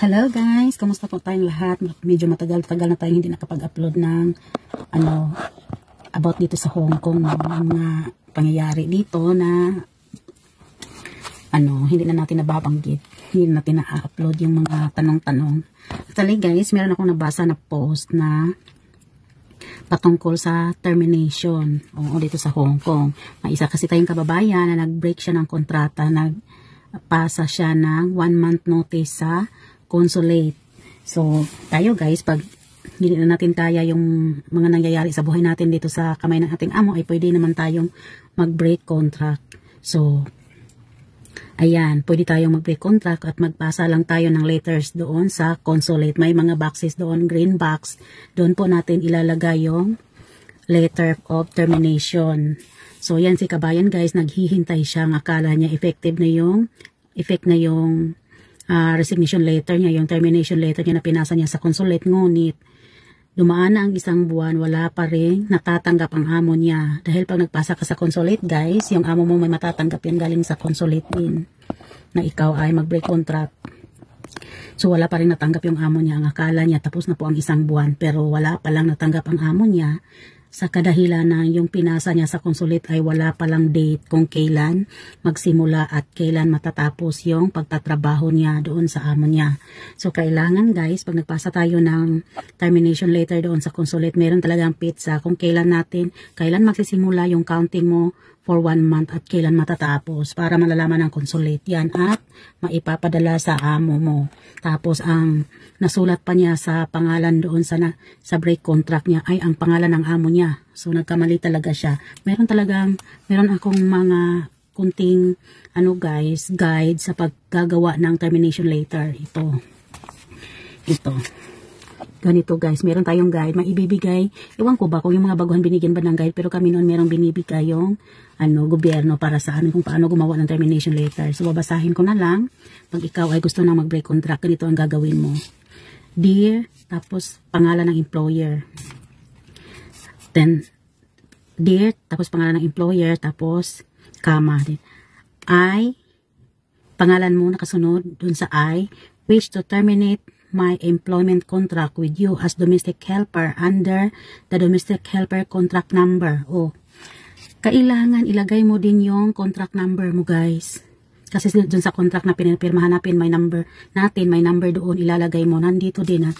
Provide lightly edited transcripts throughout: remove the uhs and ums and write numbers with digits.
Hello guys, kamusta po tayong lahat? Medyo matagal-tagal na tayong hindi nakapag-upload ng about dito sa Hong Kong, mga pangyayari dito na hindi na natin nababanggit, hindi na natin na-upload yung mga tanong-tanong. Actually guys, meron akong nabasa na post na patungkol sa termination dito sa Hong Kong. May isa kasi tayong kababayan na nag-break siya ng kontrata, nagpasa siya ng 1 month notice sa consulate. So, tayo guys, pag hindi na natin kaya yung mga nangyayari sa buhay natin dito sa kamay ng ating amo, ay pwede naman tayong mag-break contract. So, ayan, pwede tayong mag-break contract at magpasa lang tayo ng letters doon sa consulate. May mga boxes doon, green box. Doon po natin ilalagay yung letter of termination. So, yan si kabayan guys, naghihintay siya. Akala niya effect na yung resignation letter niya, yung termination letter niya na pinasa niya sa consulate. Ngunit, dumaan na ang isang buwan, wala pa rin natatanggap ang amo niya. Dahil pag nagpasa ka sa consulate guys, yung amo mo may matatanggap yan galing sa consulate din na ikaw ay mag-break contract. So wala pa rin natanggap yung amo niya. Ang akala niya tapos na po ang isang buwan, pero wala pa lang natanggap ang amo niya sa kadahilan na yung pinasa niya sa consulate ay wala palang date kung kailan magsimula at kailan matatapos yung pagtatrabaho niya doon sa amo niya. So kailangan guys, pag nagpasa tayo ng termination letter doon sa consulate, meron talagang pizza kung kailan magsisimula yung counting mo for 1 month at kailan matatapos para malalaman ng consulate yan at maipapadala sa amo mo. Tapos ang nasulat pa niya sa pangalan doon sa break contract niya ay ang pangalan ng amo niya. So nagkamali talaga siya. Meron akong mga kunting guys, guide sa paggagawa ng termination letter. Ito. Ganito guys, meron tayong guide, maibibigay. Ewan ko ba kung yung mga baguhan binigyan ba ng guide, pero kami noon merong binibigay yung gobyerno para sa kung paano gumawa ng termination letter. So babasahin ko na lang. Pag ikaw ay gusto nang mag-break contract, ganito ang gagawin mo. Dear, tapos pangalan ng employer. Then, dear, tapos pangalan ng employer, tapos comma. I, pangalan mo nakasunod dun sa I, wish to terminate my employment contract with you as domestic helper under the domestic helper contract number. Kailangan ilagay mo din yung contract number mo guys. Kasi dun sa contract na pinirmahan natin, may number doon, ilalagay mo. Nandito din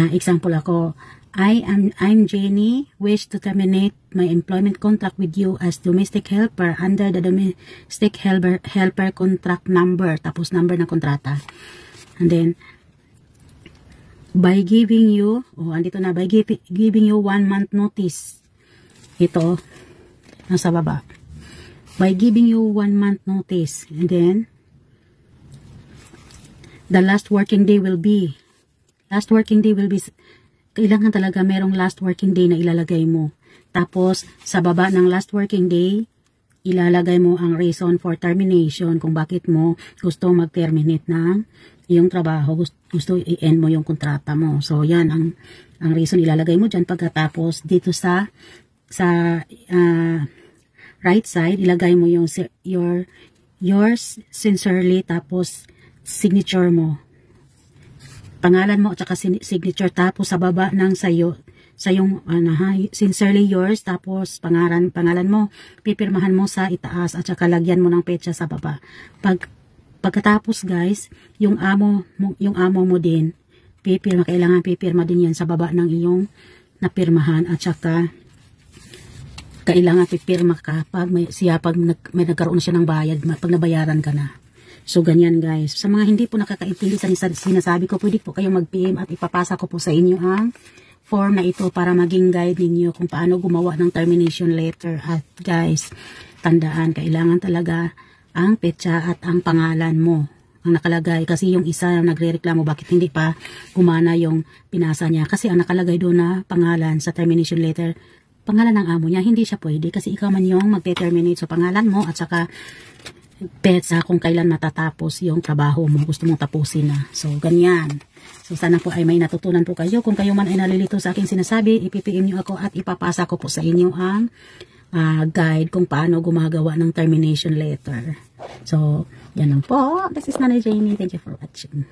example ako, I'm Jenny, wish to terminate my employment contract with you as domestic helper under the domestic helper contract number. Tapos number ng kontrata. And then, by giving you, by giving you 1 month notice. Ito, nasa baba. By giving you 1 month notice. And then, the last working day will be, kailangan talaga merong last working day na ilalagay mo. Tapos, sa baba ng last working day, ilalagay mo ang reason for termination, kung bakit mo gusto mag-terminate ng yung trabaho, gusto i-end mo yung kontrata mo. So, yan, ang reason ilalagay mo dyan. Pagkatapos, dito sa right side, ilagay mo yung yours sincerely, tapos signature mo. Pangalan mo at saka signature, tapos sa baba ng sayong sincerely yours, tapos pangalan mo, pipirmahan mo sa itaas at saka lagyan mo ng petsa sa baba. Pagkatapos guys, yung amo mo din, kailangan pipirma din yan sa baba ng iyong napirmahan at saka kailangan pipirma ka pag may nagkaroon siya ng bayad, pag nabayaran ka na. So ganyan guys. Sa mga hindi po nakakaintindi sa sinasabi ko, pwede po kayong mag-PM at ipapasa ko po sa inyo ang form na ito para maging guide ninyo kung paano gumawa ng termination letter. At guys, tandaan, kailangan talaga ang petsa at ang pangalan mo ang nakalagay, kasi yung isa nagre-reklamo bakit hindi pa gumana yung pinasa niya, kasi ang nakalagay doon na pangalan sa termination letter, pangalan ng amo niya, hindi siya pwede kasi ikaw man yung magte-terminate. So pangalan mo at saka petsa kung kailan matatapos yung trabaho mo, gusto mong tapusin na. So ganyan. So sana po ay may natutunan po kayo. Kung kayo man ay nalilito sa aking sinasabi, ipipm nyo ako at ipapasa ko po sa inyo ang guide kung paano gumagawa ng termination letter. So, yan lang po. This is Nanay Jenny. Thank you for watching.